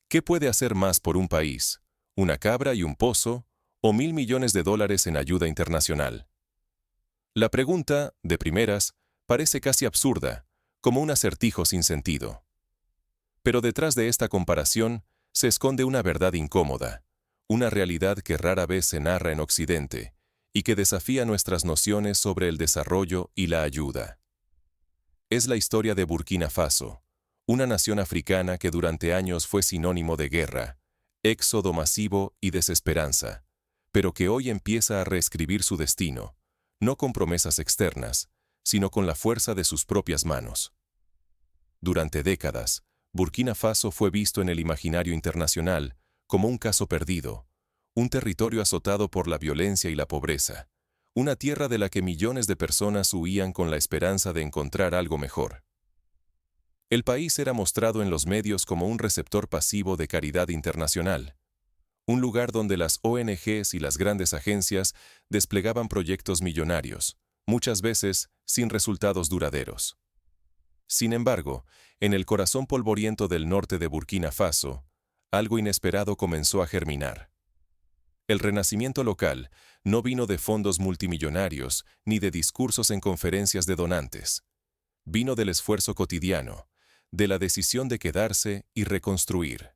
¿Qué puede hacer más por un país? ¿Una cabra y un pozo? ¿O $1.000 millones en ayuda internacional? La pregunta, de primeras, parece casi absurda, como un acertijo sin sentido. Pero detrás de esta comparación se esconde una verdad incómoda, una realidad que rara vez se narra en Occidente y que desafía nuestras nociones sobre el desarrollo y la ayuda. Es la historia de Burkina Faso, una nación africana que durante años fue sinónimo de guerra, éxodo masivo y desesperanza, pero que hoy empieza a reescribir su destino, no con promesas externas, sino con la fuerza de sus propias manos. Durante décadas, Burkina Faso fue visto en el imaginario internacional como un caso perdido, un territorio azotado por la violencia y la pobreza, una tierra de la que millones de personas huían con la esperanza de encontrar algo mejor. El país era mostrado en los medios como un receptor pasivo de caridad internacional, un lugar donde las ONGs y las grandes agencias desplegaban proyectos millonarios, muchas veces sin resultados duraderos. Sin embargo, en el corazón polvoriento del norte de Burkina Faso, algo inesperado comenzó a germinar. El renacimiento local no vino de fondos multimillonarios ni de discursos en conferencias de donantes. Vino del esfuerzo cotidiano, de la decisión de quedarse y reconstruir.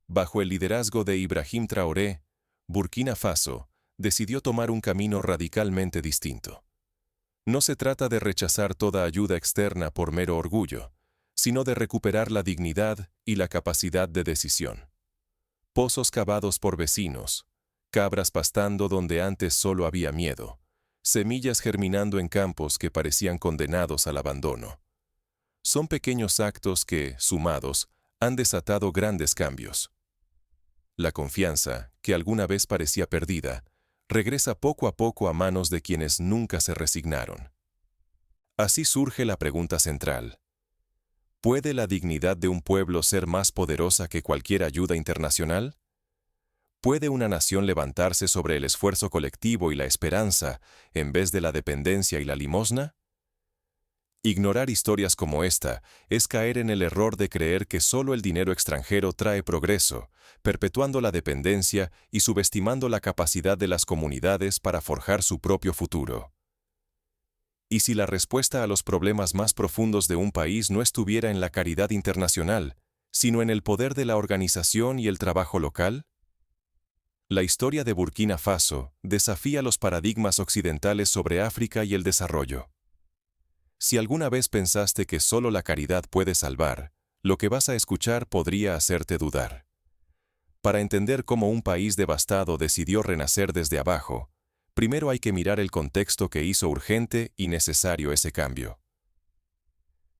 Bajo el liderazgo de Ibrahim Traoré, Burkina Faso decidió tomar un camino radicalmente distinto. No se trata de rechazar toda ayuda externa por mero orgullo, sino de recuperar la dignidad y la capacidad de decisión. Pozos cavados por vecinos, cabras pastando donde antes solo había miedo, semillas germinando en campos que parecían condenados al abandono. Son pequeños actos que, sumados, han desatado grandes cambios. La confianza, que alguna vez parecía perdida, regresa poco a poco a manos de quienes nunca se resignaron. Así surge la pregunta central. ¿Puede la dignidad de un pueblo ser más poderosa que cualquier ayuda internacional? ¿Puede una nación levantarse sobre el esfuerzo colectivo y la esperanza en vez de la dependencia y la limosna? Ignorar historias como esta es caer en el error de creer que solo el dinero extranjero trae progreso, perpetuando la dependencia y subestimando la capacidad de las comunidades para forjar su propio futuro. ¿Y si la respuesta a los problemas más profundos de un país no estuviera en la caridad internacional, sino en el poder de la organización y el trabajo local? La historia de Burkina Faso desafía los paradigmas occidentales sobre África y el desarrollo. Si alguna vez pensaste que solo la caridad puede salvar, lo que vas a escuchar podría hacerte dudar. Para entender cómo un país devastado decidió renacer desde abajo, primero hay que mirar el contexto que hizo urgente y necesario ese cambio.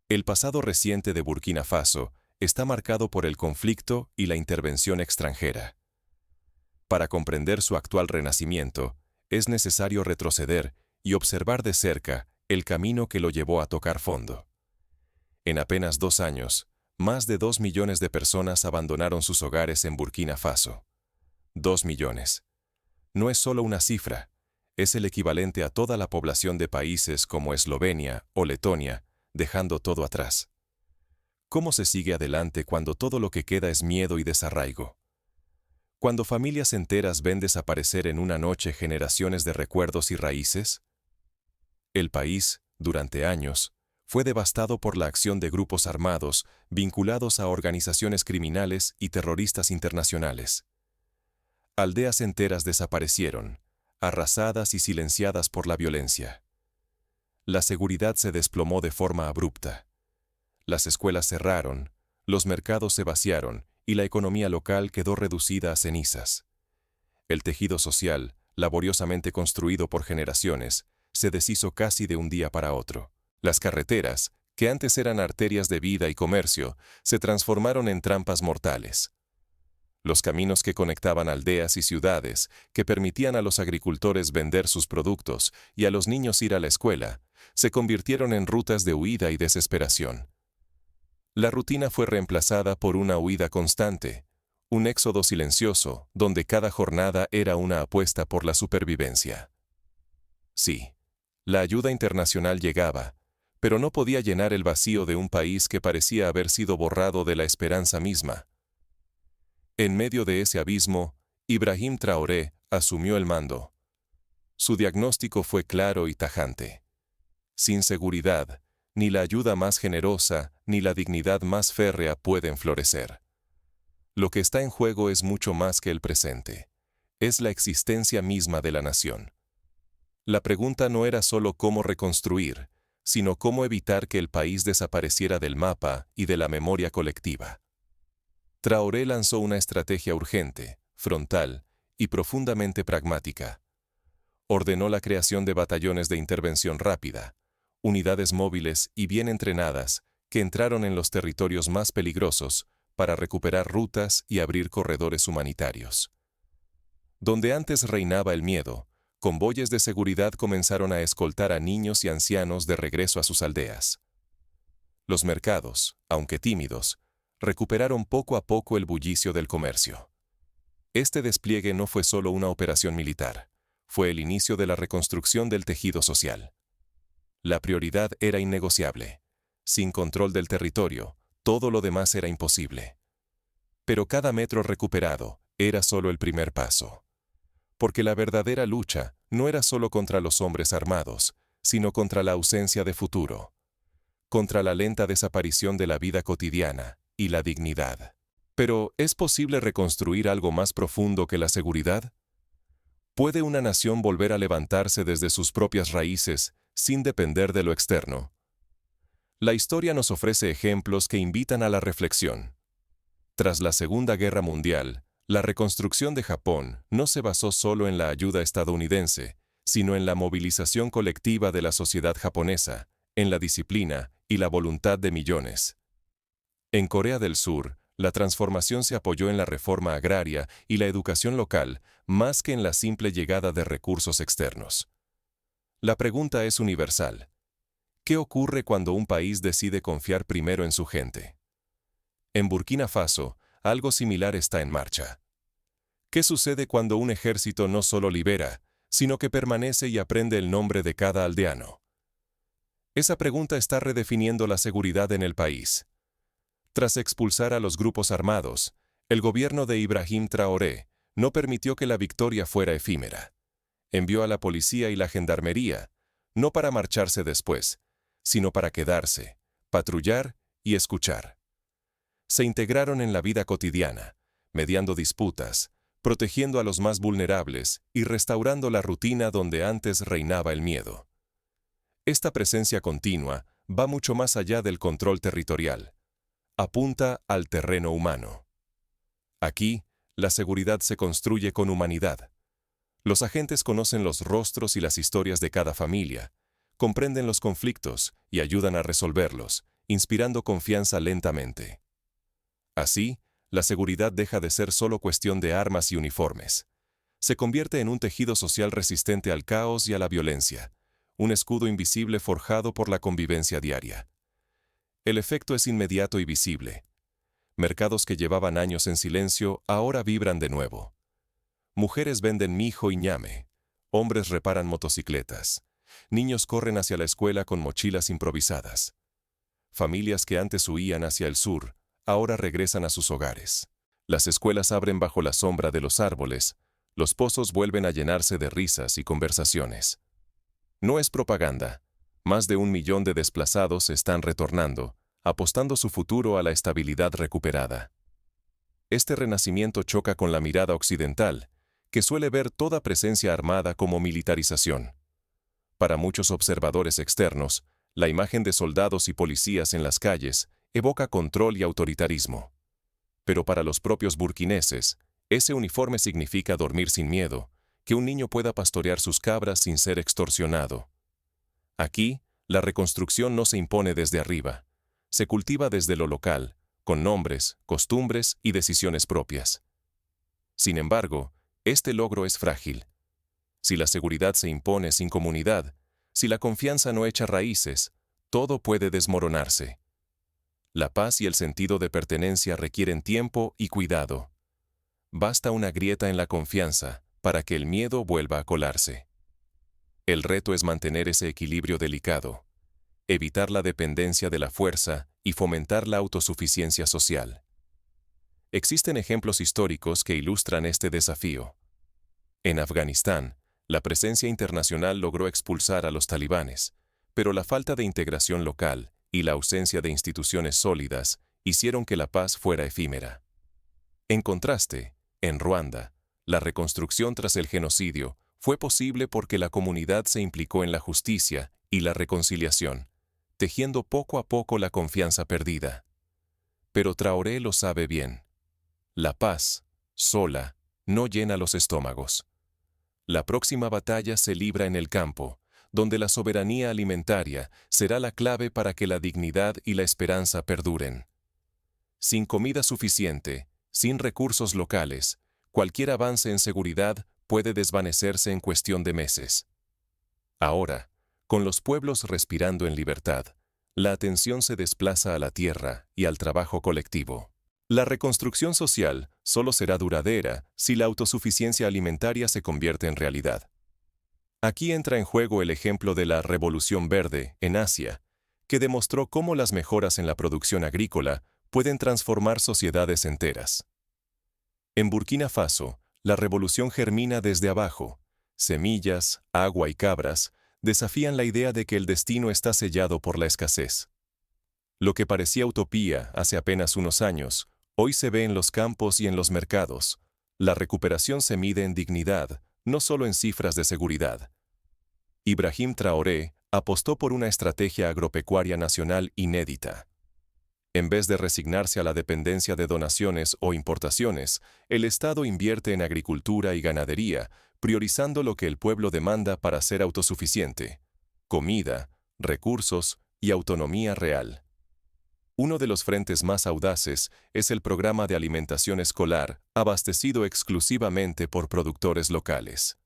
El pasado reciente de Burkina Faso está marcado por el conflicto y la intervención extranjera. Para comprender su actual renacimiento, es necesario retroceder y observar de cerca el camino que lo llevó a tocar fondo. En apenas 2 años, más de 2 millones de personas abandonaron sus hogares en Burkina Faso. 2 millones. No es solo una cifra, es el equivalente a toda la población de países como Eslovenia o Letonia, dejando todo atrás. ¿Cómo se sigue adelante cuando todo lo que queda es miedo y desarraigo? Cuando familias enteras ven desaparecer en una noche generaciones de recuerdos y raíces. El país, durante años, fue devastado por la acción de grupos armados vinculados a organizaciones criminales y terroristas internacionales. Aldeas enteras desaparecieron, arrasadas y silenciadas por la violencia. La seguridad se desplomó de forma abrupta. Las escuelas cerraron, los mercados se vaciaron y la economía local quedó reducida a cenizas. El tejido social, laboriosamente construido por generaciones, se deshizo casi de un día para otro. Las carreteras, que antes eran arterias de vida y comercio, se transformaron en trampas mortales. Los caminos que conectaban aldeas y ciudades, que permitían a los agricultores vender sus productos y a los niños ir a la escuela, se convirtieron en rutas de huida y desesperación. La rutina fue reemplazada por una huida constante, un éxodo silencioso, donde cada jornada era una apuesta por la supervivencia. Sí, la ayuda internacional llegaba, pero no podía llenar el vacío de un país que parecía haber sido borrado de la esperanza misma. En medio de ese abismo, Ibrahim Traoré asumió el mando. Su diagnóstico fue claro y tajante. Sin seguridad, ni la ayuda más generosa, ni la dignidad más férrea pueden florecer. Lo que está en juego es mucho más que el presente. Es la existencia misma de la nación. La pregunta no era solo cómo reconstruir, sino cómo evitar que el país desapareciera del mapa y de la memoria colectiva. Traoré lanzó una estrategia urgente, frontal y profundamente pragmática. Ordenó la creación de batallones de intervención rápida, unidades móviles y bien entrenadas que entraron en los territorios más peligrosos para recuperar rutas y abrir corredores humanitarios. Donde antes reinaba el miedo, convoyes de seguridad comenzaron a escoltar a niños y ancianos de regreso a sus aldeas. Los mercados, aunque tímidos, recuperaron poco a poco el bullicio del comercio. Este despliegue no fue solo una operación militar, fue el inicio de la reconstrucción del tejido social. La prioridad era innegociable. Sin control del territorio, todo lo demás era imposible. Pero cada metro recuperado era solo el primer paso. Porque la verdadera lucha no era solo contra los hombres armados, sino contra la ausencia de futuro, contra la lenta desaparición de la vida cotidiana y la dignidad. Pero, ¿es posible reconstruir algo más profundo que la seguridad? ¿Puede una nación volver a levantarse desde sus propias raíces sin depender de lo externo? La historia nos ofrece ejemplos que invitan a la reflexión. Tras la Segunda Guerra Mundial, la reconstrucción de Japón no se basó solo en la ayuda estadounidense, sino en la movilización colectiva de la sociedad japonesa, en la disciplina y la voluntad de millones. En Corea del Sur, la transformación se apoyó en la reforma agraria y la educación local, más que en la simple llegada de recursos externos. La pregunta es universal. ¿Qué ocurre cuando un país decide confiar primero en su gente? En Burkina Faso, algo similar está en marcha. ¿Qué sucede cuando un ejército no solo libera, sino que permanece y aprende el nombre de cada aldeano? Esa pregunta está redefiniendo la seguridad en el país. Tras expulsar a los grupos armados, el gobierno de Ibrahim Traoré no permitió que la victoria fuera efímera. Envió a la policía y la gendarmería, no para marcharse después, sino para quedarse, patrullar y escuchar. Se integraron en la vida cotidiana, mediando disputas, protegiendo a los más vulnerables y restaurando la rutina donde antes reinaba el miedo. Esta presencia continua va mucho más allá del control territorial. Apunta al terreno humano. Aquí, la seguridad se construye con humanidad. Los agentes conocen los rostros y las historias de cada familia, comprenden los conflictos y ayudan a resolverlos, inspirando confianza lentamente. Así, la seguridad deja de ser solo cuestión de armas y uniformes. Se convierte en un tejido social resistente al caos y a la violencia, un escudo invisible forjado por la convivencia diaria. El efecto es inmediato y visible. Mercados que llevaban años en silencio ahora vibran de nuevo. Mujeres venden mijo y ñame, hombres reparan motocicletas, niños corren hacia la escuela con mochilas improvisadas. Familias que antes huían hacia el sur, ahora regresan a sus hogares. Las escuelas abren bajo la sombra de los árboles, los pozos vuelven a llenarse de risas y conversaciones. No es propaganda. Más de 1 millón de desplazados están retornando, apostando su futuro a la estabilidad recuperada. Este renacimiento choca con la mirada occidental, que suele ver toda presencia armada como militarización. Para muchos observadores externos, la imagen de soldados y policías en las calles evoca control y autoritarismo. Pero para los propios burkineses, ese uniforme significa dormir sin miedo, que un niño pueda pastorear sus cabras sin ser extorsionado. Aquí, la reconstrucción no se impone desde arriba, se cultiva desde lo local, con nombres, costumbres y decisiones propias. Sin embargo, este logro es frágil. Si la seguridad se impone sin comunidad, si la confianza no echa raíces, todo puede desmoronarse. La paz y el sentido de pertenencia requieren tiempo y cuidado. Basta una grieta en la confianza para que el miedo vuelva a colarse. El reto es mantener ese equilibrio delicado, evitar la dependencia de la fuerza y fomentar la autosuficiencia social. Existen ejemplos históricos que ilustran este desafío. En Afganistán, la presencia internacional logró expulsar a los talibanes, pero la falta de integración local y la ausencia de instituciones sólidas hicieron que la paz fuera efímera. En contraste, en Ruanda, la reconstrucción tras el genocidio fue posible porque la comunidad se implicó en la justicia y la reconciliación, tejiendo poco a poco la confianza perdida. Pero Traoré lo sabe bien. La paz, sola, no llena los estómagos. La próxima batalla se libra en el campo, donde la soberanía alimentaria será la clave para que la dignidad y la esperanza perduren. Sin comida suficiente, sin recursos locales, cualquier avance en seguridad puede desvanecerse en cuestión de meses. Ahora, con los pueblos respirando en libertad, la atención se desplaza a la tierra y al trabajo colectivo. La reconstrucción social solo será duradera si la autosuficiencia alimentaria se convierte en realidad. Aquí entra en juego el ejemplo de la Revolución Verde en Asia, que demostró cómo las mejoras en la producción agrícola pueden transformar sociedades enteras. En Burkina Faso, la revolución germina desde abajo. Semillas, agua y cabras desafían la idea de que el destino está sellado por la escasez. Lo que parecía utopía hace apenas unos años, hoy se ve en los campos y en los mercados. La recuperación se mide en dignidad, no solo en cifras de seguridad. Ibrahim Traoré apostó por una estrategia agropecuaria nacional inédita. En vez de resignarse a la dependencia de donaciones o importaciones, el Estado invierte en agricultura y ganadería, priorizando lo que el pueblo demanda para ser autosuficiente: comida, recursos y autonomía real. Uno de los frentes más audaces es el programa de alimentación escolar, abastecido exclusivamente por productores locales.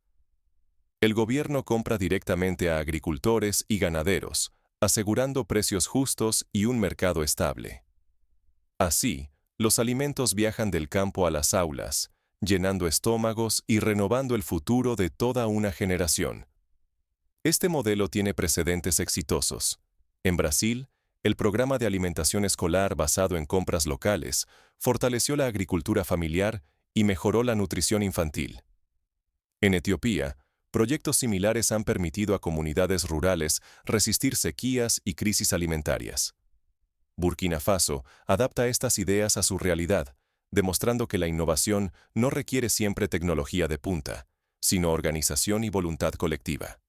El gobierno compra directamente a agricultores y ganaderos, asegurando precios justos y un mercado estable. Así, los alimentos viajan del campo a las aulas, llenando estómagos y renovando el futuro de toda una generación. Este modelo tiene precedentes exitosos. En Brasil, el programa de alimentación escolar basado en compras locales fortaleció la agricultura familiar y mejoró la nutrición infantil. En Etiopía, proyectos similares han permitido a comunidades rurales resistir sequías y crisis alimentarias. Burkina Faso adapta estas ideas a su realidad, demostrando que la innovación no requiere siempre tecnología de punta, sino organización y voluntad colectiva.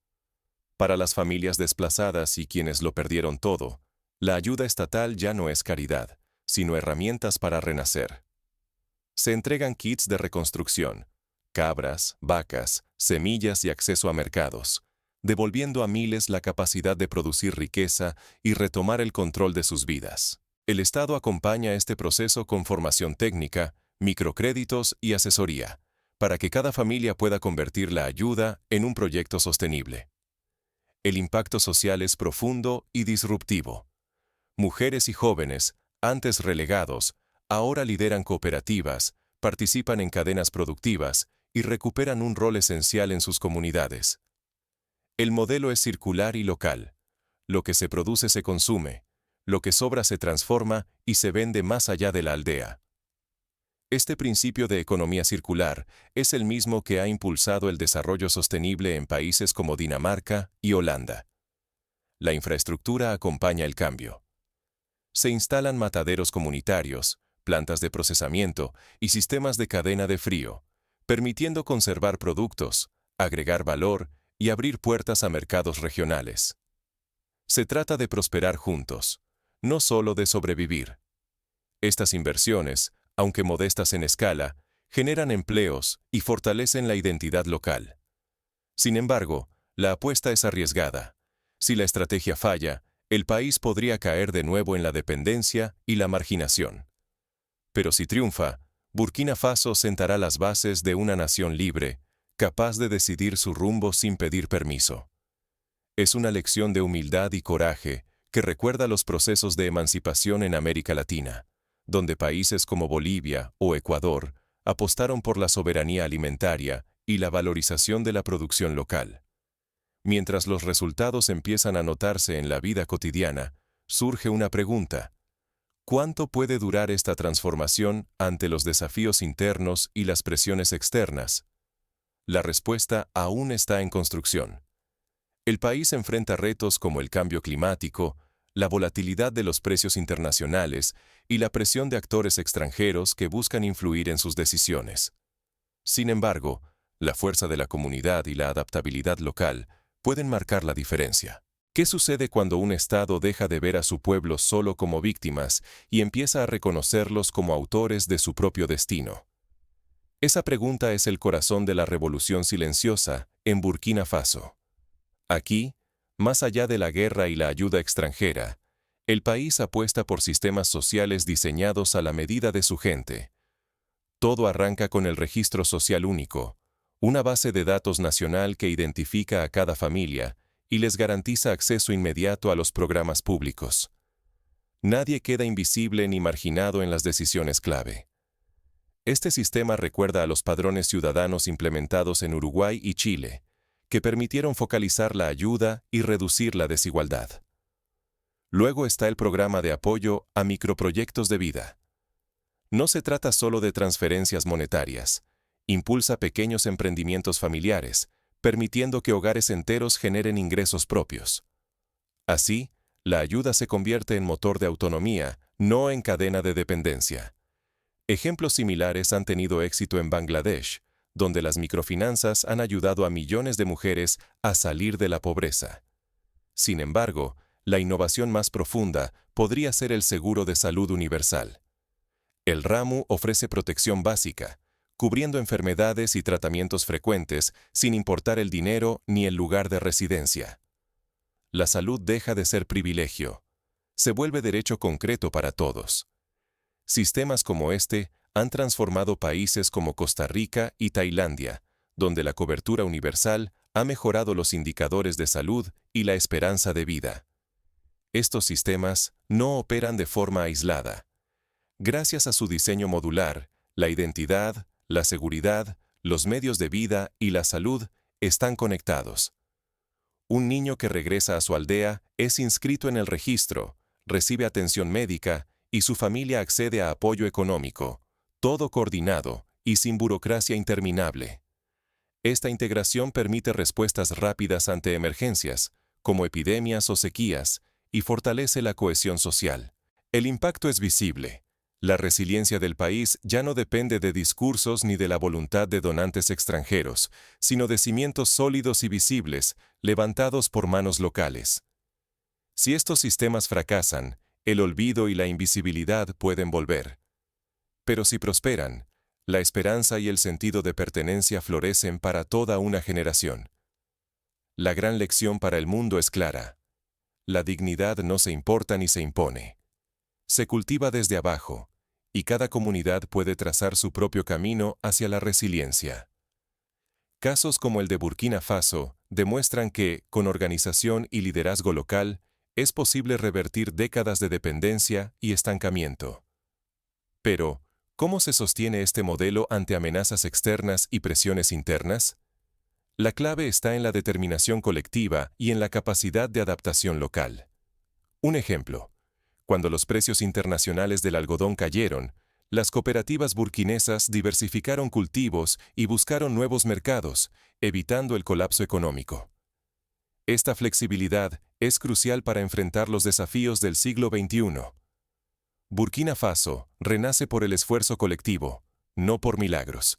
Para las familias desplazadas y quienes lo perdieron todo, la ayuda estatal ya no es caridad, sino herramientas para renacer. Se entregan kits de reconstrucción, cabras, vacas, semillas y acceso a mercados, devolviendo a miles la capacidad de producir riqueza y retomar el control de sus vidas. El Estado acompaña este proceso con formación técnica, microcréditos y asesoría, para que cada familia pueda convertir la ayuda en un proyecto sostenible. El impacto social es profundo y disruptivo. Mujeres y jóvenes, antes relegados, ahora lideran cooperativas, participan en cadenas productivas y recuperan un rol esencial en sus comunidades. El modelo es circular y local. Lo que se produce se consume, lo que sobra se transforma y se vende más allá de la aldea. Este principio de economía circular es el mismo que ha impulsado el desarrollo sostenible en países como Dinamarca y Holanda. La infraestructura acompaña el cambio. Se instalan mataderos comunitarios, plantas de procesamiento y sistemas de cadena de frío, permitiendo conservar productos, agregar valor y abrir puertas a mercados regionales. Se trata de prosperar juntos, no solo de sobrevivir. Estas inversiones, aunque modestas en escala, generan empleos y fortalecen la identidad local. Sin embargo, la apuesta es arriesgada. Si la estrategia falla, el país podría caer de nuevo en la dependencia y la marginación. Pero si triunfa, Burkina Faso sentará las bases de una nación libre, capaz de decidir su rumbo sin pedir permiso. Es una lección de humildad y coraje que recuerda los procesos de emancipación en América Latina, donde países como Bolivia o Ecuador apostaron por la soberanía alimentaria y la valorización de la producción local. Mientras los resultados empiezan a notarse en la vida cotidiana, surge una pregunta: ¿Cuánto puede durar esta transformación ante los desafíos internos y las presiones externas? La respuesta aún está en construcción. El país enfrenta retos como el cambio climático, la volatilidad de los precios internacionales y la presión de actores extranjeros que buscan influir en sus decisiones. Sin embargo, la fuerza de la comunidad y la adaptabilidad local pueden marcar la diferencia. ¿Qué sucede cuando un Estado deja de ver a su pueblo solo como víctimas y empieza a reconocerlos como autores de su propio destino? Esa pregunta es el corazón de la revolución silenciosa en Burkina Faso. Aquí, más allá de la guerra y la ayuda extranjera, el país apuesta por sistemas sociales diseñados a la medida de su gente. Todo arranca con el registro social único, una base de datos nacional que identifica a cada familia y les garantiza acceso inmediato a los programas públicos. Nadie queda invisible ni marginado en las decisiones clave. Este sistema recuerda a los padrones ciudadanos implementados en Uruguay y Chile, que permitieron focalizar la ayuda y reducir la desigualdad. Luego está el programa de apoyo a microproyectos de vida. No se trata solo de transferencias monetarias. Impulsa pequeños emprendimientos familiares, permitiendo que hogares enteros generen ingresos propios. Así, la ayuda se convierte en motor de autonomía, no en cadena de dependencia. Ejemplos similares han tenido éxito en Bangladesh, donde las microfinanzas han ayudado a millones de mujeres a salir de la pobreza. Sin embargo, la innovación más profunda podría ser el seguro de salud universal. El RAMU ofrece protección básica, cubriendo enfermedades y tratamientos frecuentes sin importar el dinero ni el lugar de residencia. La salud deja de ser privilegio. Se vuelve derecho concreto para todos. Sistemas como este han transformado países como Costa Rica y Tailandia, donde la cobertura universal ha mejorado los indicadores de salud y la esperanza de vida. Estos sistemas no operan de forma aislada. Gracias a su diseño modular, la identidad, la seguridad, los medios de vida y la salud están conectados. Un niño que regresa a su aldea es inscrito en el registro, recibe atención médica y su familia accede a apoyo económico, todo coordinado y sin burocracia interminable. Esta integración permite respuestas rápidas ante emergencias, como epidemias o sequías, y fortalece la cohesión social. El impacto es visible. La resiliencia del país ya no depende de discursos ni de la voluntad de donantes extranjeros, sino de cimientos sólidos y visibles, levantados por manos locales. Si estos sistemas fracasan, el olvido y la invisibilidad pueden volver. Pero si prosperan, la esperanza y el sentido de pertenencia florecen para toda una generación. La gran lección para el mundo es clara. La dignidad no se importa ni se impone. Se cultiva desde abajo, y cada comunidad puede trazar su propio camino hacia la resiliencia. Casos como el de Burkina Faso demuestran que, con organización y liderazgo local, es posible revertir décadas de dependencia y estancamiento. Pero, ¿cómo se sostiene este modelo ante amenazas externas y presiones internas? La clave está en la determinación colectiva y en la capacidad de adaptación local. Un ejemplo. Cuando los precios internacionales del algodón cayeron, las cooperativas burkinesas diversificaron cultivos y buscaron nuevos mercados, evitando el colapso económico. Esta flexibilidad es crucial para enfrentar los desafíos del siglo XXI. Burkina Faso renace por el esfuerzo colectivo, no por milagros.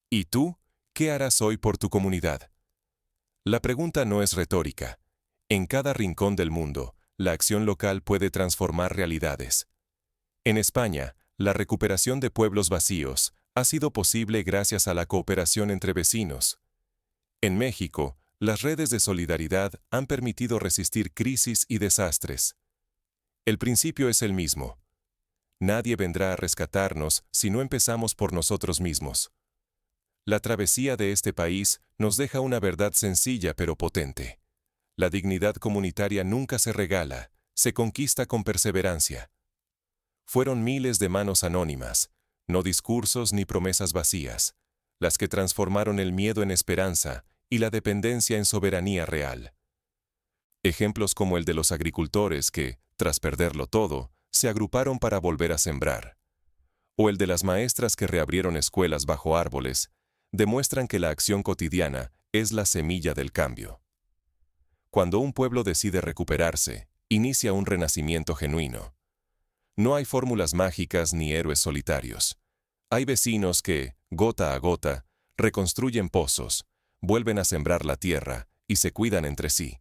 ¿Y tú, qué harás hoy por tu comunidad? La pregunta no es retórica. En cada rincón del mundo, la acción local puede transformar realidades. En España, la recuperación de pueblos vacíos ha sido posible gracias a la cooperación entre vecinos. En México, las redes de solidaridad han permitido resistir crisis y desastres. El principio es el mismo. Nadie vendrá a rescatarnos si no empezamos por nosotros mismos. La travesía de este país nos deja una verdad sencilla pero potente. La dignidad comunitaria nunca se regala, se conquista con perseverancia. Fueron miles de manos anónimas, no discursos ni promesas vacías, las que transformaron el miedo en esperanza y la dependencia en soberanía real. Ejemplos como el de los agricultores que, tras perderlo todo, se agruparon para volver a sembrar. O el de las maestras que reabrieron escuelas bajo árboles, demuestran que la acción cotidiana es la semilla del cambio. Cuando un pueblo decide recuperarse, inicia un renacimiento genuino. No hay fórmulas mágicas ni héroes solitarios. Hay vecinos que, gota a gota, reconstruyen pozos, vuelven a sembrar la tierra y se cuidan entre sí.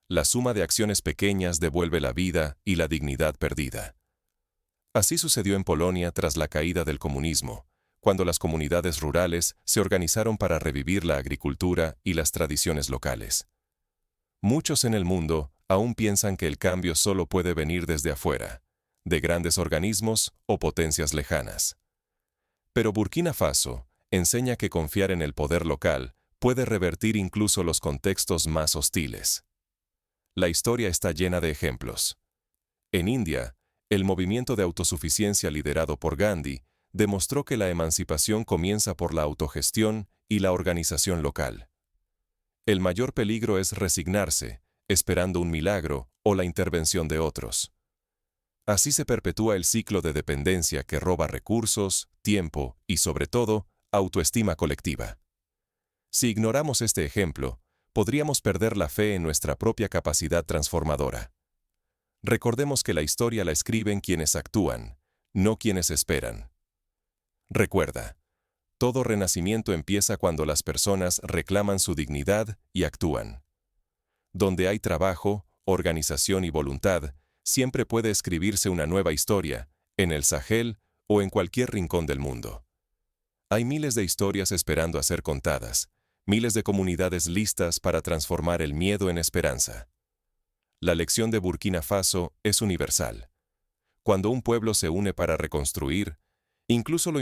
La suma de acciones pequeñas devuelve la vida y la dignidad perdida. Así sucedió en Polonia tras la caída del comunismo, cuando las comunidades rurales se organizaron para revivir la agricultura y las tradiciones locales. Muchos en el mundo aún piensan que el cambio solo puede venir desde afuera, de grandes organismos o potencias lejanas. Pero Burkina Faso enseña que confiar en el poder local puede revertir incluso los contextos más hostiles. La historia está llena de ejemplos. En India, el movimiento de autosuficiencia liderado por Gandhi demostró que la emancipación comienza por la autogestión y la organización local. El mayor peligro es resignarse, esperando un milagro o la intervención de otros. Así se perpetúa el ciclo de dependencia que roba recursos, tiempo y, sobre todo, autoestima colectiva. Si ignoramos este ejemplo, podríamos perder la fe en nuestra propia capacidad transformadora. Recordemos que la historia la escriben quienes actúan, no quienes esperan. Recuerda, todo renacimiento empieza cuando las personas reclaman su dignidad y actúan. Donde hay trabajo, organización y voluntad, siempre puede escribirse una nueva historia, en el Sahel o en cualquier rincón del mundo. Hay miles de historias esperando a ser contadas, miles de comunidades listas para transformar el miedo en esperanza. La lección de Burkina Faso es universal. Cuando un pueblo se une para reconstruir, incluso lo